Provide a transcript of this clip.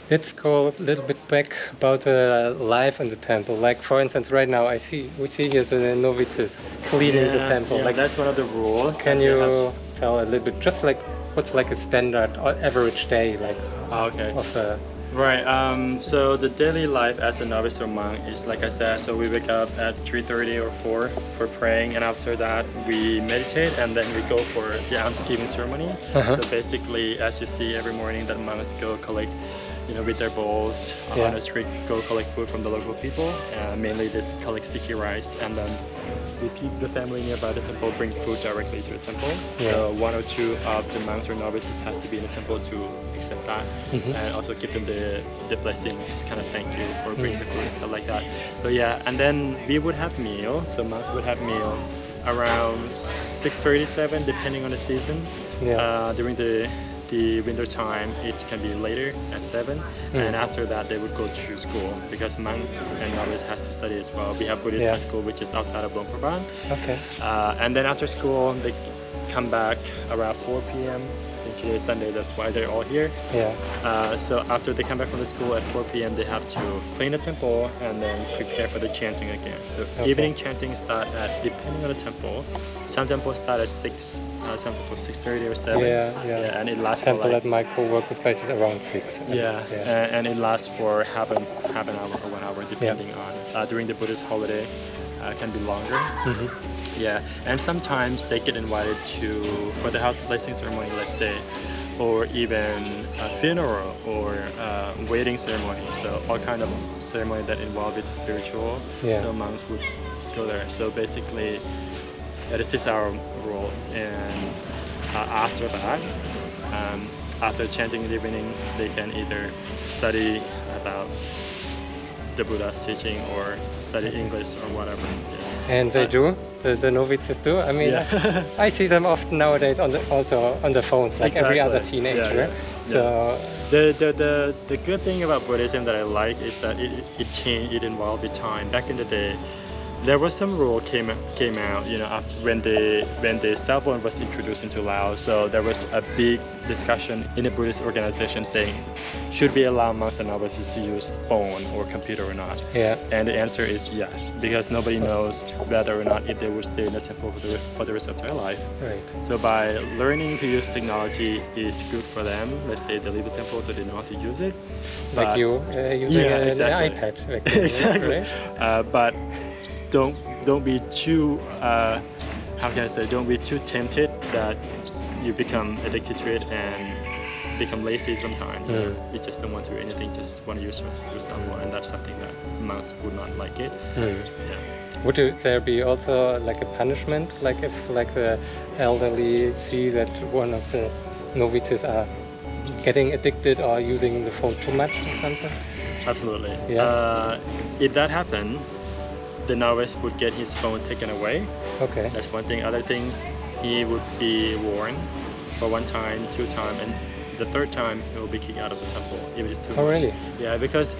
Let's go a little bit back about life in the temple. Like for instance, right now we see here the novices cleaning the temple. Yeah, like that's one of the rules. Can you tell a little bit, just like what's like a standard or average day like of a... Right, so the daily life as a novice or monk is like I said, so we wake up at 3:30 or 4 for praying, and after that we meditate, and then we go for the almsgiving ceremony. So basically, as you see every morning, that monks go collect, with their bowls on the street, go collect food from the local people. Mainly this collect sticky rice, and then the family nearby the temple bring food directly to the temple. So 1 or 2 of the monks or novices has to be in the temple to accept that, and also give them the blessing, just kind of thank you for bringing the food and stuff like that. So yeah, and then we would have meal. So monks would have meal around 6:37, depending on the season. During the winter time, it can be later at 7, and after that they would go to school, because monk and novice has to study as well. We have Buddhist high school, which is outside of Luang Prabang. And then after school they come back around 4 p.m. I think today is Sunday, that's why they're all here. So after they come back from the school at 4 p.m. they have to clean the temple and then prepare for the chanting again. So evening chanting start at, depending on the temple, some temples start at 6, some temples 6:30 or 7. And it lasts temple for like, at my co-working space is around 6. And it lasts for half an hour or 1 hour, depending on during the Buddhist holiday. Can be longer. And sometimes they get invited for the house blessing ceremony, let's say, or even a funeral or wedding ceremony. So all kind of ceremony that involve the spiritual. So monks would go there. So basically, at a 6-hour rule, and after that, after chanting in the evening, they can either study about the Buddha's teaching or study English or whatever. And they do? The novices do? I mean, I see them often nowadays also on the phones, like every other teenager. So the good thing about Buddhism that I like is that it changed, it involved with time. Back in the day, there was some rule came out, after when the cell phone was introduced into Laos. So there was a big discussion in a Buddhist organization saying, should we allow monks and novices to use phone or computer or not? And the answer is yes, because nobody knows whether or not if they would stay in the temple for the rest of their life. So by learning to use technology is good for them. Let's say they leave the temple so they know how to use it. Like you using an iPad. Exactly. But don't be too how can I say, don't be too tempted that you become addicted to it and become lazy sometimes. You just don't want to do anything, just want to use yourself more, and that's something that monks would not like it. Would there be also like a punishment, like if like the elderly see that one of the novices are getting addicted or using the phone too much or something? Absolutely. If that happened, the novice would get his phone taken away. That's one thing. Other thing, he would be warned for 1 time, 2 times, and the 3rd time he will be kicked out of the temple if it is too much. Really? Yeah, because